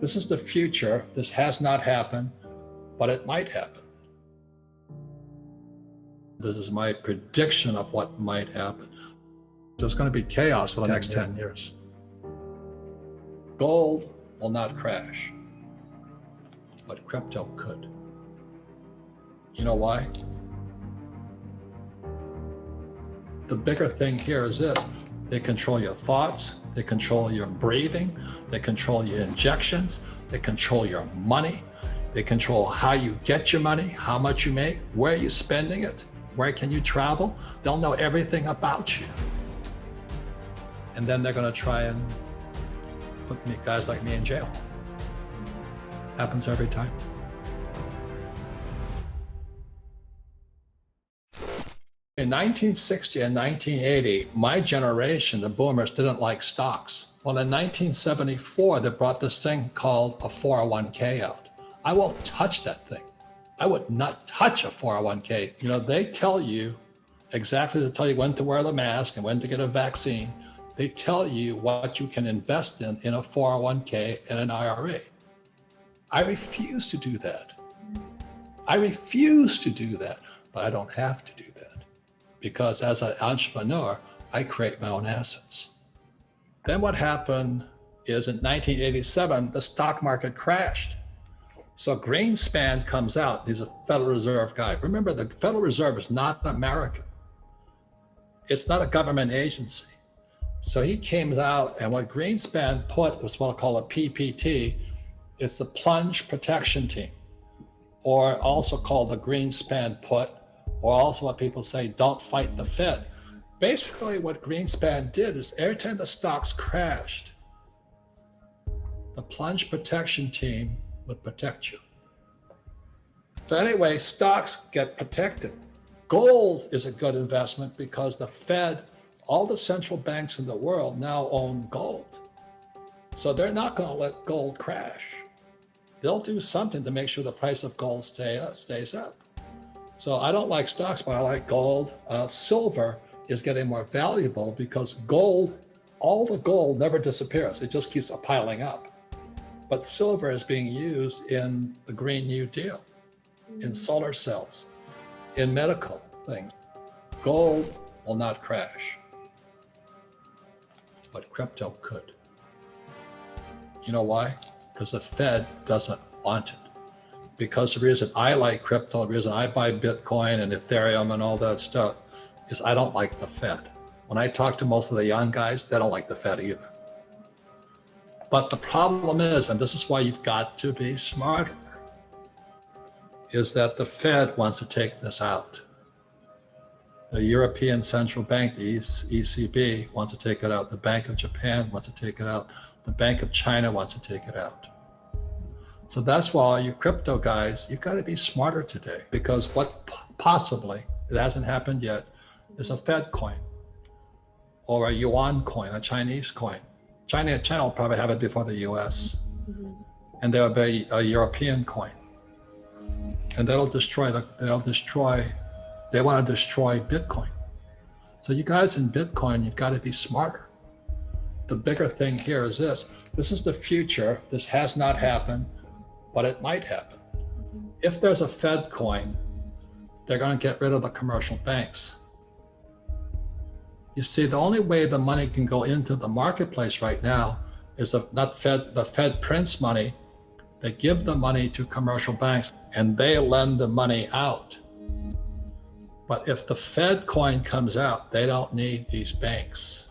This is the future. This has not happened, but it might happen. This is my prediction of what might happen. There's going to be chaos for the next 10 years. Gold will not crash, but crypto could. You know why? The bigger thing here is this: they control your thoughts, they control your breathing, they control your injections, they control your money, they control how you get your money, how much you make, where you're spending it, where can you travel. They'll know everything about you. And then they're going to try and put guys like me in jail. Happens every time. In 1960 and 1980, my generation, the boomers, didn't like stocks. Well, in 1974, they brought this thing called a 401k out. I won't touch that thing. I would not touch a 401k. You know, they tell you exactly, they tell you when to wear the mask and when to get a vaccine. They tell you what you can invest in a 401k and an IRA. I refuse to do that. I refuse to do that, but I don't have to do that. Because as an entrepreneur, I create my own assets. Then what happened is in 1987, the stock market crashed. So Greenspan comes out, he's a Federal Reserve guy. Remember, the Federal Reserve is not American. It's not a government agency. So he came out, and what Greenspan put was what I call a PPT. It's the Plunge Protection Team, or also called the Greenspan put, or also what people say, don't fight the Fed. Basically what Greenspan did is every time the stocks crashed, the Plunge Protection Team would protect you. So anyway, stocks get protected. Gold is a good investment because the Fed, all the central banks in the world now own gold. So they're not going to let gold crash. They'll do something to make sure the price of gold stays up. So I don't like stocks, but I like gold. Silver is getting more valuable because gold, all the gold never disappears. It just keeps piling up. But silver is being used in the Green New Deal, in solar cells, in medical things. Gold will not crash, but crypto could. You know why? Because the Fed doesn't want it. Because the reason I like crypto, the reason I buy Bitcoin and Ethereum and all that stuff is I don't like the Fed. When I talk to most of the young guys, they don't like the Fed either. But the problem is, and this is why you've got to be smarter, is that the Fed wants to take this out. The European Central Bank, the ECB, wants to take it out. The Bank of Japan wants to take it out. The Bank of China wants to take it out. So that's why you crypto guys, you've got to be smarter today, because what possibly, it hasn't happened yet, is a Fed coin or a yuan coin, a Chinese coin. China will probably have it before the US. And there will be a European coin. And they want to destroy Bitcoin. So you guys in Bitcoin, you've got to be smarter. The bigger thing here is this. This is the future. This has not happened, but it might happen. If there's a Fed coin, they're going to get rid of the commercial banks. You see, the only way the money can go into the marketplace right now is the Fed prints money. They give the money to commercial banks and they lend the money out. But if the Fed coin comes out, they don't need these banks.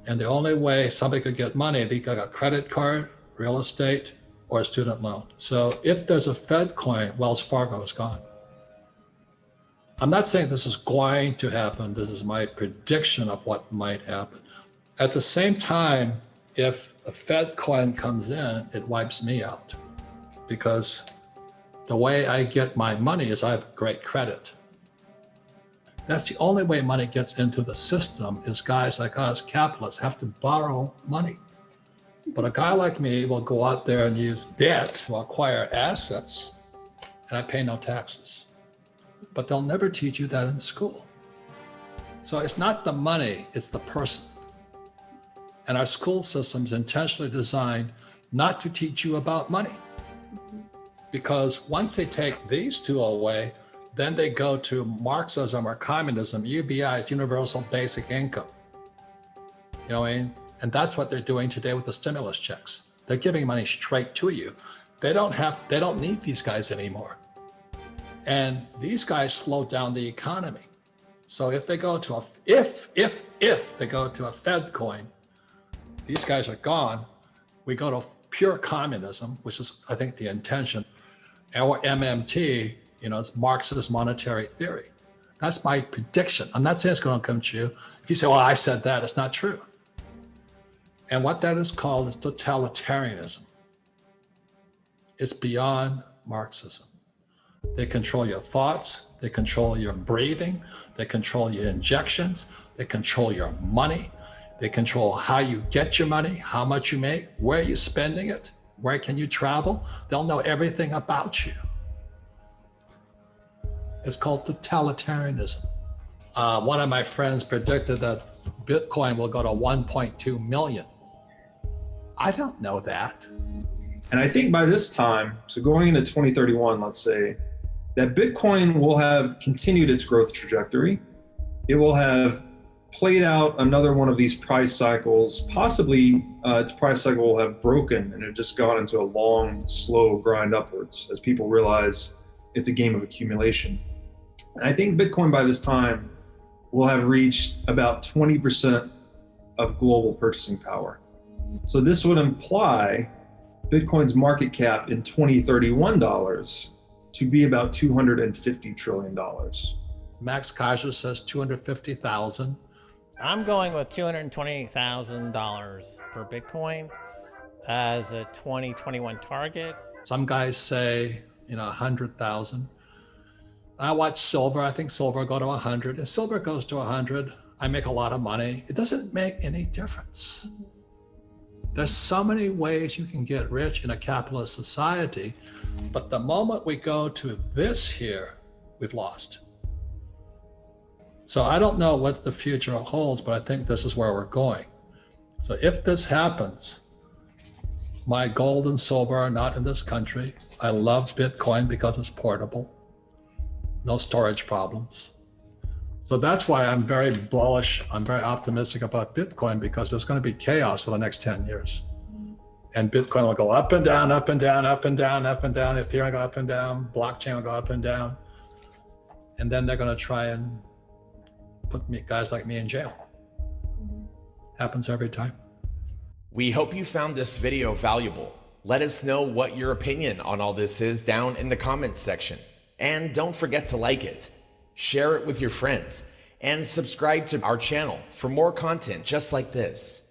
And the only way somebody could get money, they got a credit card, real estate, or a student loan. So if there's a Fed coin, Wells Fargo is gone. I'm not saying this is going to happen. This is my prediction of what might happen. At the same time, if a Fed coin comes in, it wipes me out, because the way I get my money is I have great credit. That's the only way money gets into the system, is guys like us, capitalists, have to borrow money. But a guy like me will go out there and use debt to acquire assets, and I pay no taxes. But they'll never teach you that in school. So it's not the money, it's the person. And our school system's intentionally designed not to teach you about money. Because once they take these two away, then they go to Marxism or communism, UBI's universal basic income. You know what I mean? And that's what they're doing today with the stimulus checks. They're giving money straight to you. They don't need these guys anymore. And these guys slow down the economy. So if they go to if they go to a Fed coin, these guys are gone. We go to pure communism, which is, I think, the intention, or MMT, you know, it's Marxist monetary theory. That's my prediction. I'm not saying it's going to come true. If you say, well, I said that, it's not true. And what that is called is totalitarianism. It's beyond Marxism. They control your thoughts, they control your breathing, they control your injections, they control your money, they control how you get your money, how much you make, where you're spending it, where can you travel. They'll know everything about you. It's called totalitarianism. One of my friends predicted that Bitcoin will go to 1.2 million. I don't know that. And I think by this time, so going into 2031, let's say, that Bitcoin will have continued its growth trajectory. It will have played out another one of these price cycles. Possibly its price cycle will have broken and it just gone into a long, slow grind upwards as people realize it's a game of accumulation. And I think Bitcoin by this time will have reached about 20% of global purchasing power. So this would imply Bitcoin's market cap in 2031 dollars to be about $250 trillion. Max Kaiser says 250,000. I'm going with $220,000 per Bitcoin as a 2021 target. Some guys say, 100,000. I watch silver. I think silver will go to 100. If silver goes to 100, I make a lot of money. It doesn't make any difference. There's so many ways you can get rich in a capitalist society, but the moment we go to this here, we've lost. So I don't know what the future holds, but I think this is where we're going. So if this happens, my gold and silver are not in this country. I love Bitcoin because it's portable, no storage problems. So that's why I'm very bullish. I'm very optimistic about Bitcoin because there's going to be chaos for the next 10 years. And Bitcoin will go up and down, up and down, up and down, up and down. Ethereum will go up and down. Blockchain will go up and down. And then they're going to try and put guys like me in jail. Happens every time. We hope you found this video valuable. Let us know what your opinion on all this is down in the comments section. And don't forget to like it, share it with your friends, and subscribe to our channel for more content just like this.